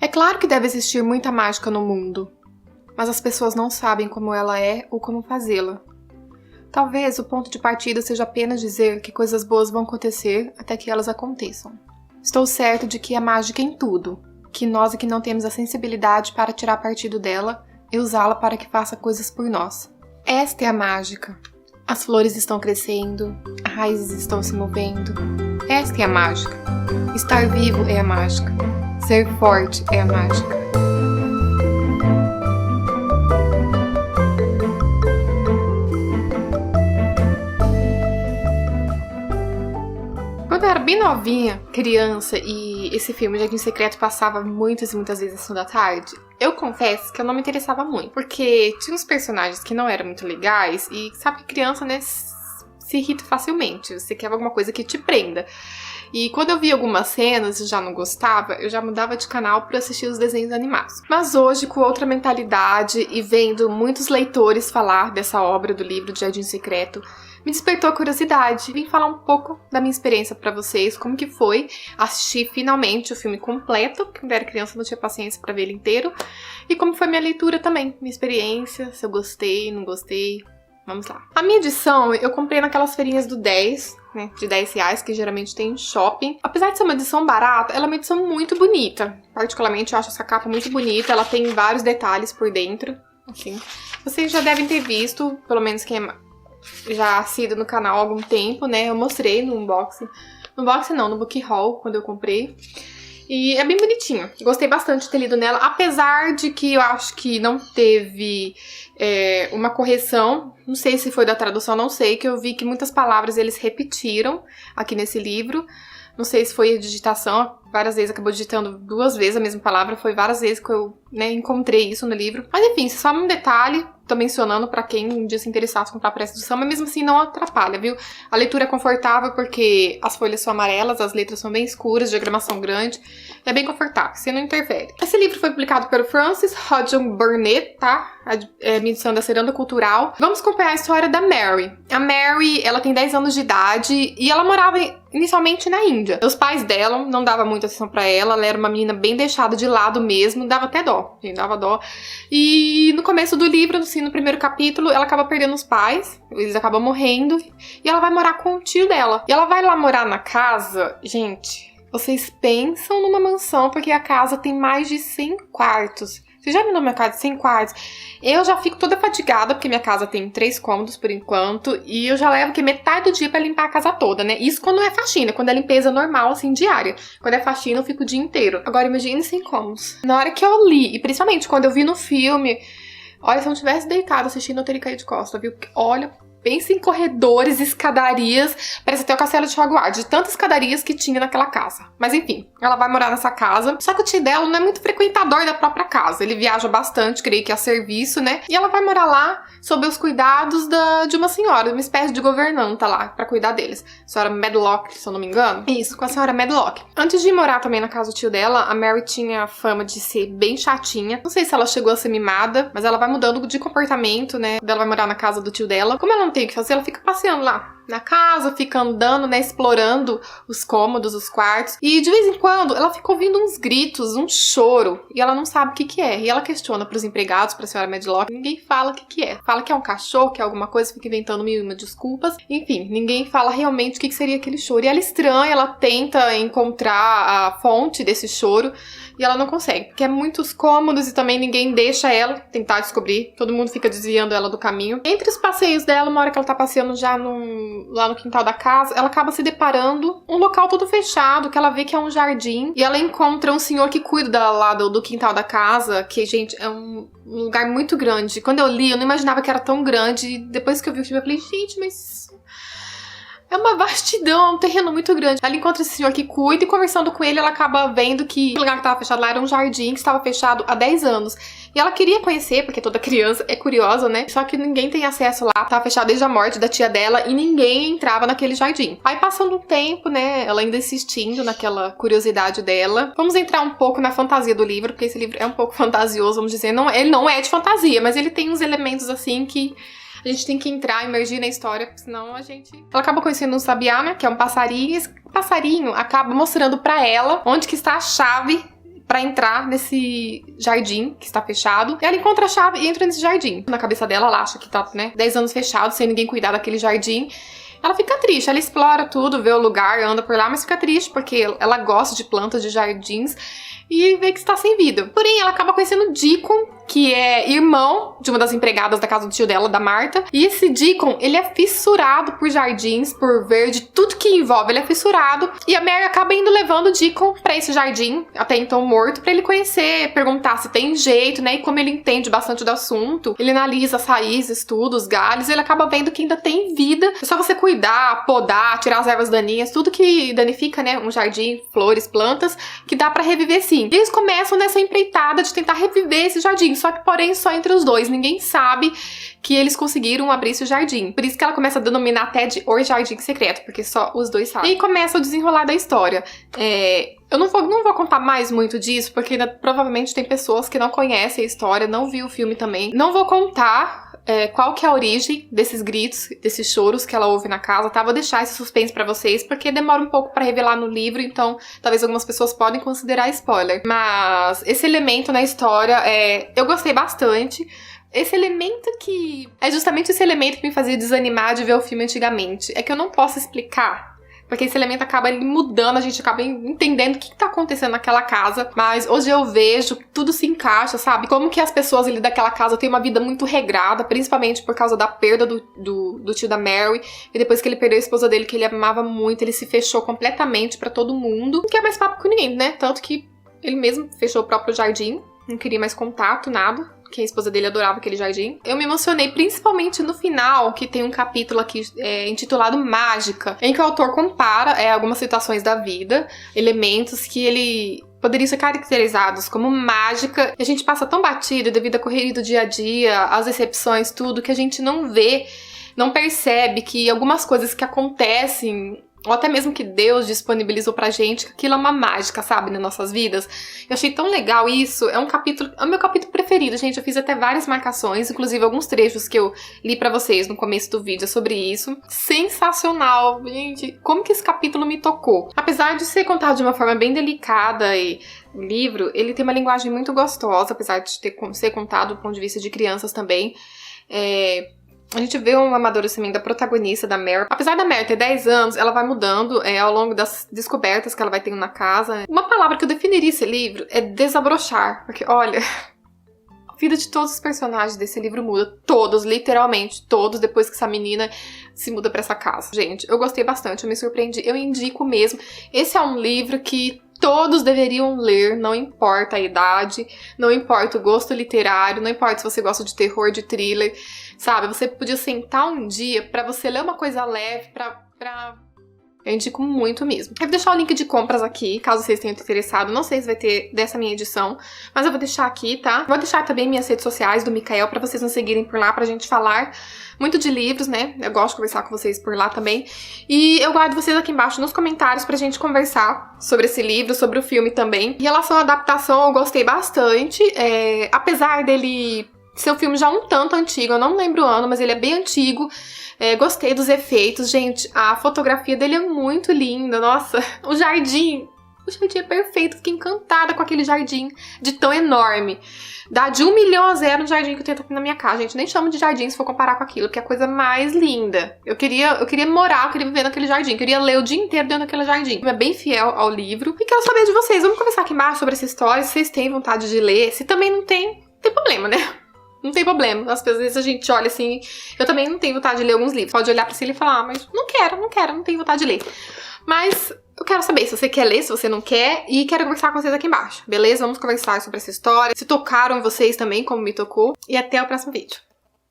É claro que deve existir muita mágica no mundo, mas as pessoas não sabem como ela é ou como fazê-la. Talvez o ponto de partida seja apenas dizer que coisas boas vão acontecer até que elas aconteçam. Estou certo de que há mágica em tudo, que nós é que não temos a sensibilidade para tirar partido dela e usá-la para que faça coisas por nós. Esta é a mágica. As flores estão crescendo, as raízes estão se movendo. Esta é a mágica. Estar vivo é a mágica. Ser forte é a mágica. Quando eu era bem novinha, criança, e esse filme Jardim Secreto passava muitas e muitas vezes na tarde, eu confesso que eu não me interessava muito, porque tinha uns personagens que não eram muito legais, e sabe que criança, né, se irrita facilmente, você quer alguma coisa que te prenda. E quando eu via algumas cenas e já não gostava, eu já mudava de canal para assistir os desenhos animados. Mas hoje, com outra mentalidade e vendo muitos leitores falar dessa obra do livro de Jardim Secreto, me despertou a curiosidade. Vim falar um pouco da minha experiência pra vocês, como que foi assistir finalmente o filme completo, porque quando eu era criança não tinha paciência pra ver ele inteiro, e como foi minha leitura também, minha experiência, se eu gostei, não gostei. Vamos lá. A minha edição eu comprei naquelas feirinhas do 10, né, de R$10, que geralmente tem em shopping. Apesar de ser uma edição barata, ela é uma edição muito bonita. Particularmente eu acho essa capa muito bonita, ela tem vários detalhes por dentro, assim. Vocês já devem ter visto, pelo menos quem é já assíduo no canal há algum tempo, né? Eu mostrei no unboxing. No unboxing não, no book haul, quando eu comprei. E é bem bonitinho. Gostei bastante de ter lido nela, apesar de que eu acho que não teve uma correção. Não sei se foi da tradução, não sei, que eu vi que muitas palavras eles repetiram aqui nesse livro. Não sei se foi a digitação, várias vezes acabou digitando 2 vezes a mesma palavra, foi várias vezes que eu, né, encontrei isso no livro. Mas enfim, só um detalhe, tô mencionando pra quem um dia se interessasse comprar por essa edição, mas mesmo assim não atrapalha, viu? A leitura é confortável porque as folhas são amarelas, as letras são bem escuras, diagramação grande, é bem confortável, você não interfere. Esse livro foi publicado pelo Francis Hodgson Burnett, tá? É minha edição da Ciranda Cultural. Vamos acompanhar a história da Mary. A Mary, ela tem 10 anos de idade e ela morava inicialmente na Índia. Os pais dela não davam muita atenção pra ela era uma menina bem deixada de lado mesmo, dava até dó, gente, dava dó. E no começo do livro, assim, no primeiro capítulo, ela acaba perdendo os pais, eles acabam morrendo, e ela vai morar com o tio dela. E ela vai lá morar na casa, gente, vocês pensam numa mansão, porque a casa tem mais de 100 quartos. Você já viu minha casa de 100 quartos? Eu já fico toda fatigada, porque minha casa tem 3 cômodos por enquanto, e eu já levo que metade do dia pra limpar a casa toda, né? Isso quando é faxina, quando é limpeza normal, assim, diária. Quando é faxina, eu fico o dia inteiro. Agora, imagine 100 cômodos. Na hora que eu li, e principalmente quando eu vi no filme, olha, se eu não tivesse deitado assistindo, eu teria caído de costa, viu? Porque, olha, pensa em corredores, escadarias, parece até o Castelo de Hogwarts, de tantas escadarias que tinha naquela casa. Mas enfim, ela vai morar nessa casa, só que o tio dela não é muito frequentador da própria casa, ele viaja bastante, creio que a serviço, né? E ela vai morar lá sob os cuidados de uma senhora, uma espécie de governanta lá, pra cuidar deles. A senhora Medlock, se eu não me engano. Isso, com a senhora Medlock. Antes de morar também na casa do tio dela, a Mary tinha fama de ser bem chatinha. Não sei se ela chegou a ser mimada, mas ela vai mudando de comportamento, né? Ela vai morar na casa do tio dela. Como ela não tem o que fazer, ela fica passeando lá na casa, fica andando, né, explorando os cômodos, os quartos. E de vez em quando ela fica ouvindo uns gritos, um choro, e ela não sabe o que que é. E ela questiona pros empregados, pra senhora Medlock, ninguém fala o que que é. Fala que é um cachorro, que é alguma coisa, fica inventando mil e uma desculpas. Enfim, ninguém fala realmente o que que seria aquele choro. E ela estranha, ela tenta encontrar a fonte desse choro, e ela não consegue, porque é muitos cômodos e também ninguém deixa ela tentar descobrir. Todo mundo fica desviando ela do caminho. Entre os passeios dela, uma hora que ela tá passeando já lá no quintal da casa, ela acaba se deparando um local todo fechado, que ela vê que é um jardim, e ela encontra um senhor que cuida lá do quintal da casa, que, gente, é um lugar muito grande. Quando eu li, eu não imaginava que era tão grande, e depois que eu vi o filme, eu falei, gente, mas é uma vastidão, é um terreno muito grande. Ela encontra esse senhor que cuida e conversando com ele, ela acaba vendo que o lugar que estava fechado lá era um jardim que estava fechado há 10 anos. E ela queria conhecer, porque toda criança é curiosa, né? Só que ninguém tem acesso lá. Tava fechado desde a morte da tia dela e ninguém entrava naquele jardim. Aí passando um tempo, né? Ela ainda insistindo naquela curiosidade dela. Vamos entrar um pouco na fantasia do livro, porque esse livro é um pouco fantasioso, vamos dizer. Não, ele não é de fantasia, mas ele tem uns elementos assim que a gente tem que entrar, emergir na história, senão a gente... Ela acaba conhecendo um sabiá, né, que é um passarinho, e esse passarinho acaba mostrando pra ela onde que está a chave pra entrar nesse jardim que está fechado. Ela encontra a chave e entra nesse jardim. Na cabeça dela, ela acha que tá, né, 10 anos fechado, sem ninguém cuidar daquele jardim. Ela fica triste, ela explora tudo, vê o lugar, anda por lá, mas fica triste porque ela gosta de plantas, de jardins, e vê que está sem vida. Porém, ela acaba conhecendo Deacon, que é irmão de uma das empregadas da casa do tio dela, da Marta. E esse Deacon, ele é fissurado por jardins, por verde, tudo que envolve, ele é fissurado. E a Mary acaba indo levando o Deacon pra esse jardim, até então morto, pra ele conhecer, perguntar se tem jeito, né? E como ele entende bastante do assunto, ele analisa as raízes, tudo, os galhos, ele acaba vendo que ainda tem vida. É só você cuidar, podar, tirar as ervas daninhas, tudo que danifica, né? Um jardim, flores, plantas, que dá pra reviver sim. E eles começam nessa empreitada de tentar reviver esse jardim. Só que, porém, só entre os dois. Ninguém sabe que eles conseguiram abrir esse jardim. Por isso que ela começa a denominar até de O Jardim Secreto, porque só os dois sabem. E aí começa o desenrolar da história. Eu não vou contar mais muito disso, porque ainda, provavelmente tem pessoas que não conhecem a história, não viu o filme também. Não vou contar qual que é a origem desses gritos, desses choros que ela ouve na casa, tá? Vou deixar esse suspense pra vocês, porque demora um pouco pra revelar no livro, então talvez algumas pessoas podem considerar spoiler. Mas esse elemento na história, eu gostei bastante. Esse elemento que... é justamente esse elemento que me fazia desanimar de ver o filme antigamente. É que eu não posso explicar, porque esse elemento acaba mudando, a gente acaba entendendo o que tá acontecendo naquela casa. Mas hoje eu vejo que tudo se encaixa, sabe? Como que as pessoas ali daquela casa têm uma vida muito regrada, principalmente por causa da perda do tio da Mary. E depois que ele perdeu a esposa dele, que ele amava muito, ele se fechou completamente pra todo mundo. Não quer mais papo com ninguém, né? Tanto que ele mesmo fechou o próprio jardim, não queria mais contato, nada. Que a esposa dele adorava aquele jardim. Eu me emocionei principalmente no final, que tem um capítulo aqui intitulado Mágica, em que o autor compara algumas situações da vida, elementos que ele poderiam ser caracterizados como mágica, e a gente passa tão batido devido à correria do dia a dia, às decepções, tudo, que a gente não vê, não percebe que algumas coisas que acontecem, ou até mesmo que Deus disponibilizou pra gente, que aquilo é uma mágica, sabe, nas nossas vidas. Eu achei tão legal isso. É um capítulo, é o meu capítulo preferido, gente. Eu fiz até várias marcações, inclusive alguns trechos que eu li pra vocês no começo do vídeo sobre isso. Sensacional, gente. Como que esse capítulo me tocou? Apesar de ser contado de uma forma bem delicada e o livro, ele tem uma linguagem muito gostosa, apesar de ser contado do ponto de vista de crianças também. A gente vê um amadurecimento da protagonista, da Mary. Apesar da Mary ter 10 anos, ela vai mudando ao longo das descobertas que ela vai tendo na casa. Uma palavra que eu definiria esse livro é desabrochar. Porque, olha, a vida de todos os personagens desse livro muda. Todos, literalmente, todos, depois que essa menina se muda pra essa casa. Gente, eu gostei bastante, eu me surpreendi. Eu indico mesmo. Esse é um livro que todos deveriam ler, não importa a idade, não importa o gosto literário, não importa se você gosta de terror, de thriller, sabe? Você podia sentar um dia pra você ler uma coisa leve, Eu indico muito mesmo. Eu vou deixar o link de compras aqui, caso vocês tenham interessado. Não sei se vai ter dessa minha edição, mas eu vou deixar aqui, tá? Vou deixar também minhas redes sociais do Mikael pra vocês nos seguirem por lá, pra gente falar muito de livros, né? Eu gosto de conversar com vocês por lá também. E eu guardo vocês aqui embaixo nos comentários pra gente conversar sobre esse livro, sobre o filme também. Em relação à adaptação, eu gostei bastante. Apesar dele ser um filme já um tanto antigo, eu não lembro o ano, mas ele é bem antigo. Gostei dos efeitos, gente. A fotografia dele é muito linda. Nossa, o jardim é perfeito. Fiquei encantada com aquele jardim de tão enorme. Dá de 1 milhão a 0 no jardim que eu tenho aqui na minha casa, gente. Nem chamo de jardim se for comparar com aquilo, porque é a coisa mais linda. Eu queria morar, eu queria viver naquele jardim. Eu queria ler o dia inteiro dentro daquele jardim. É bem fiel ao livro. E quero saber de vocês. Vamos conversar aqui embaixo sobre essa história. Se vocês têm vontade de ler. Se também não tem problema, né? Não tem problema. Às vezes a gente olha assim... Eu também não tenho vontade de ler alguns livros. Pode olhar pra cima e falar, mas não tenho vontade de ler. Mas eu quero saber se você quer ler, se você não quer. E quero conversar com vocês aqui embaixo, beleza? Vamos conversar sobre essa história. Se tocaram vocês também, como me tocou. E até o próximo vídeo.